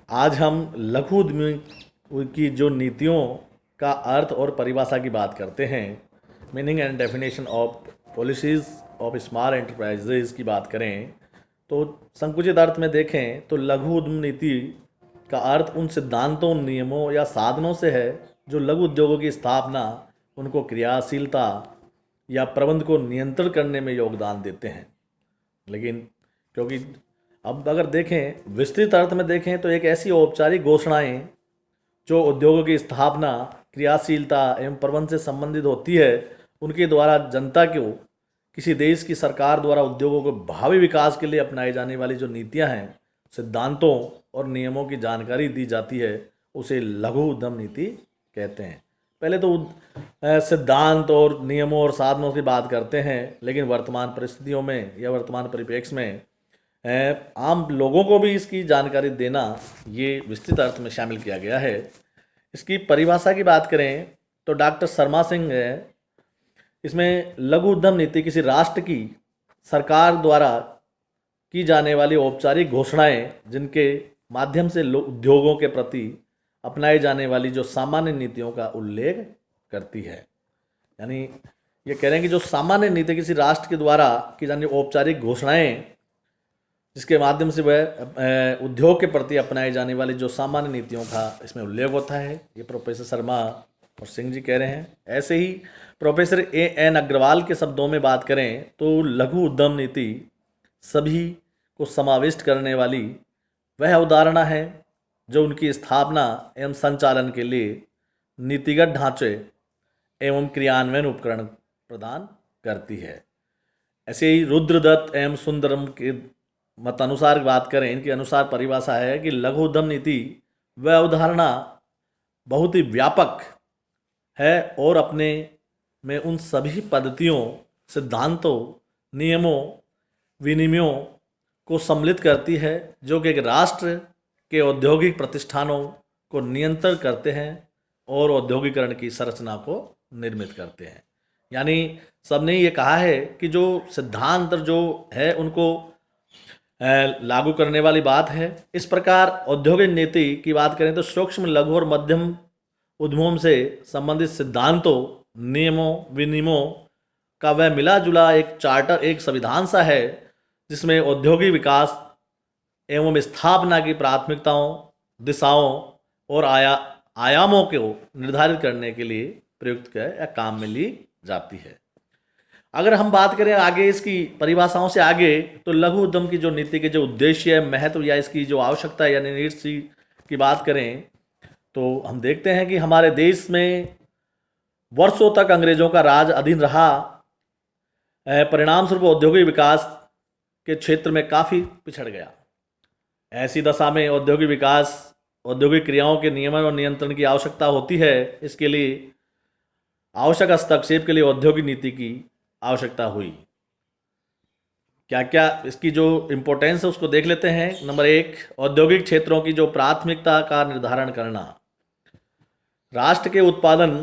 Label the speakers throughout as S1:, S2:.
S1: आज हम लघु उद्यमी की जो नीतियों का अर्थ और परिभाषा की बात करते हैं। Meaning and definition of policies of small enterprises की बात करें तो संकुचित अर्थ में देखें तो लघु उद्यम नीति का अर्थ उन सिद्धांतों, नियमों या साधनों से है जो लघु उद्योगों की स्थापना, उनको क्रियाशीलता या प्रबंध को नियंत्रण करने में योगदान देते हैं। लेकिन क्योंकि अब अगर देखें विस्तृत अर्थ में देखें तो एक ऐसी औपचारिक घोषणाएं जो उद्योगों की स्थापना, क्रियाशीलता एवं प्रबंध से संबंधित होती है, उनके द्वारा जनता को किसी देश की सरकार द्वारा उद्योगों को भावी विकास के लिए अपनाई जाने वाली जो नीतियां हैं, सिद्धांतों और नियमों की जानकारी दी जाती है, उसे लघु उद्यम नीति कहते हैं। पहले तो सिद्धांत और नियमों और साधनों की बात करते हैं, लेकिन वर्तमान परिस्थितियों में या वर्तमान परिप्रेक्ष्य में आम लोगों को भी इसकी जानकारी देना ये विस्तृत अर्थ में शामिल किया गया है। इसकी परिभाषा की बात करें तो डॉक्टर शर्मा सिंह है, इसमें लघु उद्यम नीति किसी राष्ट्र की सरकार द्वारा की जाने वाली औपचारिक घोषणाएं जिनके माध्यम से उद्योगों के प्रति अपनाई जाने वाली जो सामान्य नीतियों का उल्लेख करती है। यानी ये कह रहे हैं कि जो सामान्य नीति किसी राष्ट्र के द्वारा की जाने औपचारिक घोषणाएं जिसके माध्यम से वह उद्योग के प्रति अपनाई जाने वाली जो सामान्य नीतियों का इसमें उल्लेख होता है, ये प्रोफेसर शर्मा और सिंह जी कह रहे हैं। ऐसे ही प्रोफेसर एन अग्रवाल के शब्दों में बात करें तो लघु उद्यम नीति सभी को समाविष्ट करने वाली वह अवधारणा है जो उनकी स्थापना एवं संचालन के लिए नीतिगत ढांचे एवं क्रियान्वयन उपकरण प्रदान करती है। ऐसे ही रुद्रदत्त एवं सुंदरम के मतानुसार बात करें, इनके अनुसार परिभाषा है कि लघु उद्यम नीति वह अवधारणा बहुत ही व्यापक है और अपने में उन सभी पद्धतियों, सिद्धांतों, नियमों, विनिमयों को सम्मिलित करती है जो कि एक राष्ट्र के औद्योगिक प्रतिष्ठानों को नियंत्रण करते हैं और औद्योगिकरण की संरचना को निर्मित करते हैं। यानी सबने ये कहा है कि जो सिद्धांत जो है उनको लागू करने वाली बात है। इस प्रकार औद्योगिक नीति की बात करें तो सूक्ष्म, लघु और मध्यम उद्यमों से संबंधित सिद्धांतों, नियमों, विनियमों का वह मिला जुला एक चार्टर, एक संविधान सा है जिसमें औद्योगिक विकास एवं स्थापना की प्राथमिकताओं, दिशाओं और आयामों को निर्धारित करने के लिए प्रयुक्त या काम में ली जाती है। अगर हम बात करें आगे इसकी परिभाषाओं से आगे तो लघु उद्यम की जो नीति के जो उद्देश्य, महत्व या इसकी जो आवश्यकता यानी नीड्स की बात करें तो हम देखते हैं कि हमारे देश में वर्षों तक अंग्रेजों का राज अधीन रहा। परिणाम स्वरूप औद्योगिक विकास के क्षेत्र में काफ़ी पिछड़ गया। ऐसी दशा में औद्योगिक विकास, औद्योगिक क्रियाओं के नियमन और नियंत्रण की आवश्यकता होती है। इसके लिए आवश्यक हस्तक्षेप के लिए औद्योगिक नीति की आवश्यकता हुई। क्या क्या इसकी जो इम्पोर्टेंस है उसको देख लेते हैं। नंबर 1, औद्योगिक क्षेत्रों की जो प्राथमिकता का निर्धारण करना। राष्ट्र के उत्पादन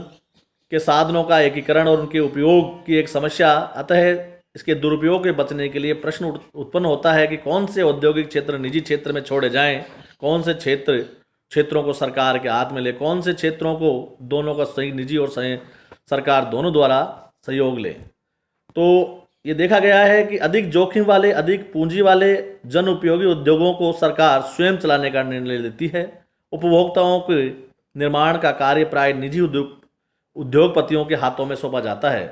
S1: के साधनों का एकीकरण और उनके उपयोग की एक समस्या, अतः इसके दुरुपयोग के बचने के लिए प्रश्न उत्पन्न होता है कि कौन से औद्योगिक क्षेत्र निजी क्षेत्र में छोड़े जाएं, कौन से क्षेत्रों को सरकार के हाथ में ले, कौन से क्षेत्रों को दोनों का सही निजी और सरकार दोनों द्वारा सहयोग ले। तो ये देखा गया है कि अधिक जोखिम वाले, अधिक पूंजी वाले जन उपयोगी उद्योगों को सरकार स्वयं चलाने का निर्णय लेती है। उपभोक्ताओं के निर्माण का कार्य प्राय निजी उद्योगपतियों के हाथों में सौंपा जाता है।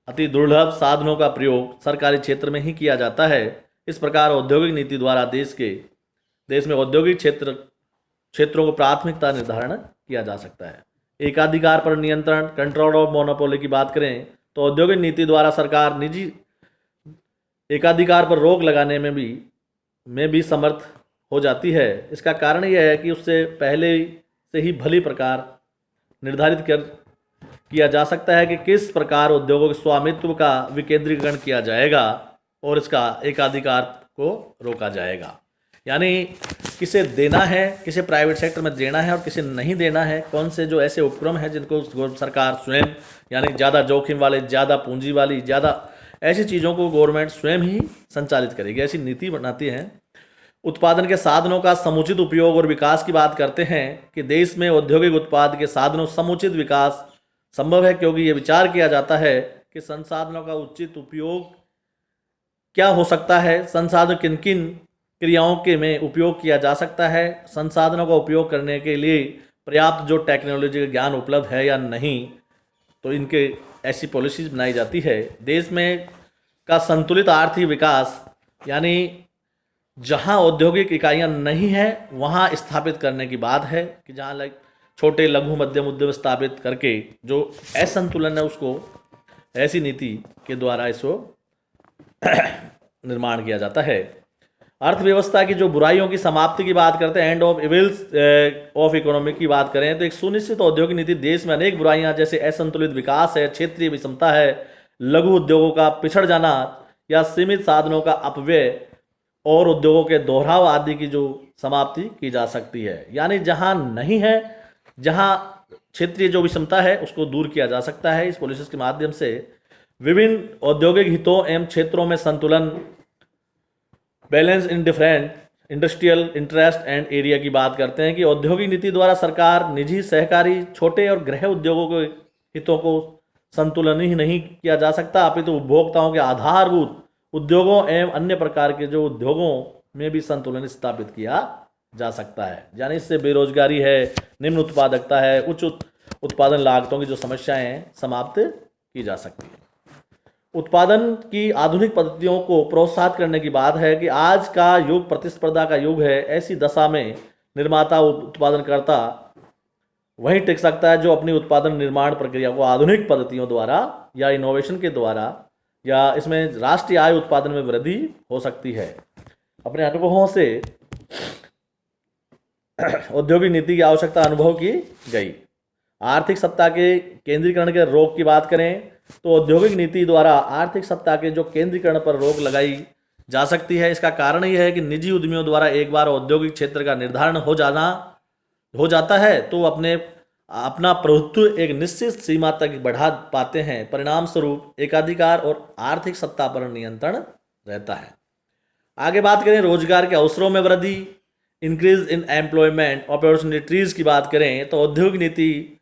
S1: अति दुर्लभ साधनों का प्रयोग सरकारी क्षेत्र में ही किया जाता है। इस प्रकार औद्योगिक नीति द्वारा देश में औद्योगिक क्षेत्रों को प्राथमिकता निर्धारण किया जा सकता है। एकाधिकार पर नियंत्रण, कंट्रोल ऑफ मोनोपोली की बात करें तो औद्योगिक नीति द्वारा सरकार निजी एकाधिकार पर रोक लगाने में भी समर्थ हो जाती है। इसका कारण यह है कि उससे पहले से ही भली प्रकार निर्धारित किया जा सकता है कि किस प्रकार उद्योगों के स्वामित्व का विकेंद्रीकरण किया जाएगा और इसका एकाधिकार को रोका जाएगा। यानी किसे देना है, किसे प्राइवेट सेक्टर में देना है और किसे नहीं देना है, कौन से जो ऐसे उपक्रम हैं जिनको सरकार स्वयं यानी ज़्यादा जोखिम वाले, ज़्यादा पूंजी वाली, ज़्यादा ऐसी चीज़ों को गवर्नमेंट स्वयं ही संचालित करेगी, ऐसी नीति बनाती है। उत्पादन के साधनों का समुचित उपयोग और विकास की बात करते हैं कि देश में औद्योगिक उत्पाद के साधनों समुचित विकास संभव है, क्योंकि ये विचार किया जाता है कि संसाधनों का उचित उपयोग क्या हो सकता है, संसाधन किन किन क्रियाओं के में उपयोग किया जा सकता है, संसाधनों का उपयोग करने के लिए पर्याप्त जो टेक्नोलॉजी का ज्ञान उपलब्ध है या नहीं, तो इनके ऐसी पॉलिसीज बनाई जाती है। देश में का संतुलित आर्थिक विकास यानी जहां औद्योगिक इकाइयां नहीं है वहां स्थापित करने की बात है, कि जहां लाइक छोटे लघु मध्यम उद्यम स्थापित करके जो असंतुलन है उसको ऐसी नीति के द्वारा इसको निर्माण किया जाता है। अर्थव्यवस्था की जो बुराइयों की समाप्ति की बात करते हैं, end of evils of economy की बात करें, तो एक सुनिश्चित औद्योगिक नीति देश में अनेक बुराइयां जैसे असंतुलित विकास है, क्षेत्रीय विषमता है, लघु उद्योगों का पिछड़ जाना या सीमित साधनों का अपव्यय और उद्योगों के दोहराव आदि की जो समाप्ति की जा सकती है। यानी जहां नहीं है, जहां क्षेत्रीय जो विषमता है उसको दूर किया जा सकता है इस पॉलिसी के माध्यम से। विभिन्न औद्योगिक हितों एवं क्षेत्रों में संतुलन, balance in different industrial interest and area की बात करते हैं कि औद्योगिक नीति द्वारा सरकार निजी, सहकारी, छोटे और गृह उद्योगों के हितों को संतुलन ही नहीं किया जा सकता, अपितु उपभोक्ताओं के आधारभूत उद्योगों एवं अन्य प्रकार के जो उद्योगों में भी संतुलन स्थापित किया जा सकता है। यानी इससे बेरोजगारी है, निम्न उत्पादकता है, उच्च उत्पादन लागतों की जो समस्याएं हैं समाप्त की जा सकती है। उत्पादन की आधुनिक पद्धतियों को प्रोत्साहित करने की बात है कि आज का युग प्रतिस्पर्धा का युग है। ऐसी दशा में निर्माता, उत्पादनकर्ता वहीं टिक सकता है जो अपनी उत्पादन निर्माण प्रक्रिया को आधुनिक पद्धतियों द्वारा या इनोवेशन के द्वारा, या इसमें राष्ट्रीय आय उत्पादन में वृद्धि हो सकती है। अपने अनुभवों से औद्योगिक नीति की आवश्यकता अनुभव की गई। आर्थिक सत्ता के केंद्रीकरण के रोक की बात करें तो औद्योगिक नीति द्वारा आर्थिक सत्ता के जो केंद्रीकरण पर रोक लगाई जा सकती है। इसका कारण यह है कि निजी उद्यमियों द्वारा एक बार औद्योगिक क्षेत्र का निर्धारण हो जाता है तो अपना प्रभुत्व एक निश्चित सीमा तक बढ़ा पाते हैं। परिणाम स्वरूप एकाधिकार और आर्थिक सत्ता पर नियंत्रण रहता है। आगे बात करें रोजगार के अवसरों में वृद्धि, इंक्रीज इन एम्प्लॉयमेंट अपॉर्चुनिटीज की बात करें तो औद्योगिक नीति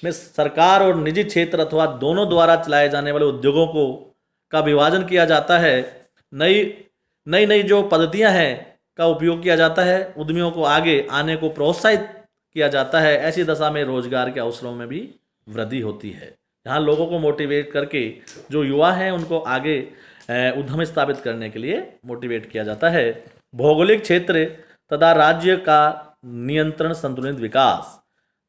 S1: में सरकार और निजी क्षेत्र अथवा दोनों द्वारा चलाए जाने वाले उद्योगों का विभाजन किया जाता है। नई जो पद्धतियां हैं का उपयोग किया जाता है, उद्यमियों को आगे आने को प्रोत्साहित किया जाता है। ऐसी दशा में रोजगार के अवसरों में भी वृद्धि होती है। यहाँ लोगों को मोटिवेट करके जो युवा हैं उनको आगे उद्यम स्थापित करने के लिए मोटिवेट किया जाता है। भौगोलिक क्षेत्र तथा राज्य का नियंत्रण संतुलित विकास,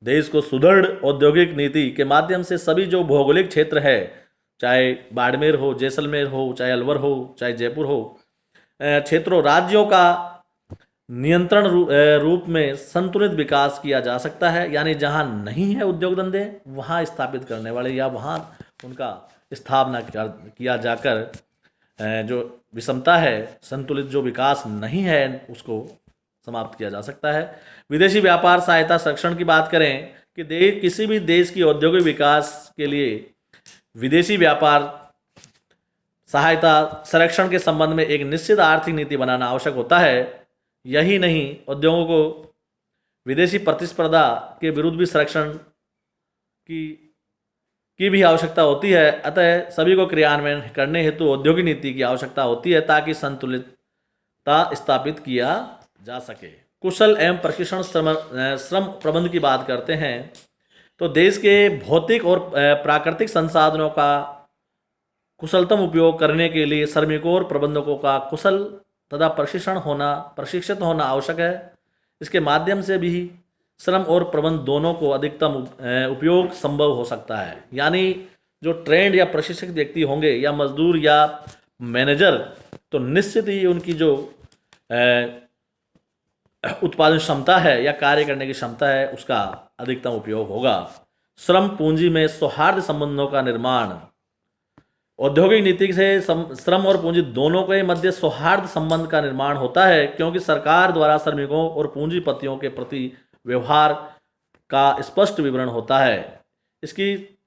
S1: देश को सुदृढ़ औद्योगिक नीति के माध्यम से सभी जो भौगोलिक क्षेत्र है, चाहे बाड़मेर हो, जैसलमेर हो, चाहे अलवर हो, चाहे जयपुर हो, क्षेत्रों राज्यों का नियंत्रण रूप में संतुलित विकास किया जा सकता है। यानी जहां नहीं है उद्योग धंधे वहां स्थापित करने वाले या वहां उनका स्थापना किया जाकर जो विषमता है, संतुलित जो विकास नहीं है उसको समाप्त किया जा सकता है। विदेशी व्यापार सहायता संरक्षण की बात करें कि किसी भी देश की औद्योगिक विकास के लिए विदेशी व्यापार सहायता संरक्षण के संबंध में एक निश्चित आर्थिक नीति बनाना आवश्यक होता है। यही नहीं, उद्योगों को विदेशी प्रतिस्पर्धा के विरुद्ध भी संरक्षण की भी आवश्यकता होती है। अतः सभी को क्रियान्वयन करने हेतु औद्योगिक नीति की आवश्यकता होती है ताकि संतुलितता स्थापित किया जा सके। कुशल एवं प्रशिक्षण श्रम प्रबंध की बात करते हैं तो देश के भौतिक और प्राकृतिक संसाधनों का कुशलतम उपयोग करने के लिए श्रमिकों और प्रबंधकों का कुशल तथा प्रशिक्षित होना आवश्यक है। इसके माध्यम से भी श्रम और प्रबंध दोनों को अधिकतम उपयोग संभव हो सकता है। यानी जो ट्रेंड या प्रशिक्षित व्यक्ति होंगे या मजदूर या मैनेजर, तो निश्चित ही उनकी जो उत्पादन क्षमता है या कार्य करने की क्षमता है उसका अधिकतम उपयोग होगा। श्रम पूंजी में सौहार्द संबंधों का निर्माण, औद्योगिक नीति से श्रम और पूंजी दोनों के मध्य सौहार्द संबंध का निर्माण होता है, क्योंकि सरकार द्वारा श्रमिकों और पूंजीपतियों के प्रति व्यवहार का स्पष्ट विवरण होता है। इसकी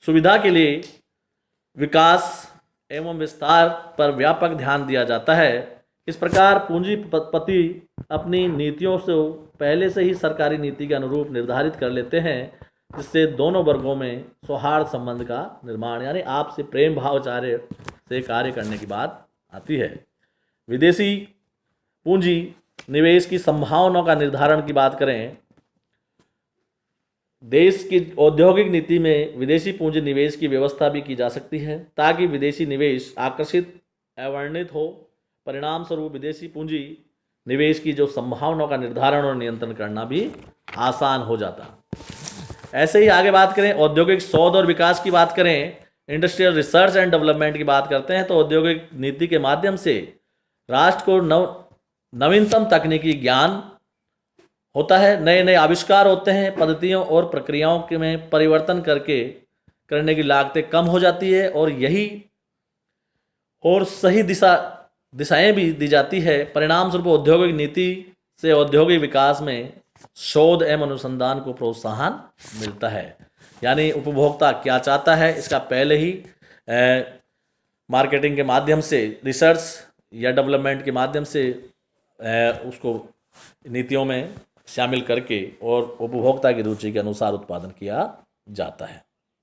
S1: सुविधा के लिए विकास एवं विस्तार पर व्यापक ध्यान दिया जाता है। इस प्रकार पूंजीपति अपनी नीतियों से पहले से ही सरकारी नीति के अनुरूप निर्धारित कर लेते हैं, जिससे दोनों वर्गों में सौहार्द संबंध का निर्माण यानी आपसे प्रेम भावचार्य से कार्य करने की बात आती है। विदेशी पूंजी निवेश की संभावनाओं का निर्धारण की बात करें, देश की औद्योगिक नीति में विदेशी पूंजी निवेश की व्यवस्था भी की जा सकती है ताकि विदेशी निवेश आकर्षित वर्णित हो। परिणाम स्वरूप विदेशी पूंजी निवेश की जो संभावनाओं का निर्धारण और नियंत्रण करना भी आसान हो जाता। ऐसे ही आगे बात करें, औद्योगिक शोध और विकास की बात करें, इंडस्ट्रियल रिसर्च एंड डेवलपमेंट की बात करते हैं, तो औद्योगिक नीति के माध्यम से राष्ट्र को नवीनतम तकनीकी ज्ञान होता है, नए नए आविष्कार होते हैं, पद्धतियों और प्रक्रियाओं के में परिवर्तन करने की लागतें कम हो जाती है और सही दिशाएं भी दी जाती है। परिणाम स्वरूप औद्योगिक नीति से औद्योगिक विकास में शोध एवं अनुसंधान को प्रोत्साहन मिलता है। यानी उपभोक्ता क्या चाहता है इसका पहले ही मार्केटिंग के माध्यम से, रिसर्च या डेवलपमेंट के माध्यम से उसको नीतियों में शामिल करके और उपभोक्ता की रुचि के अनुसार उत्पादन किया जाता है।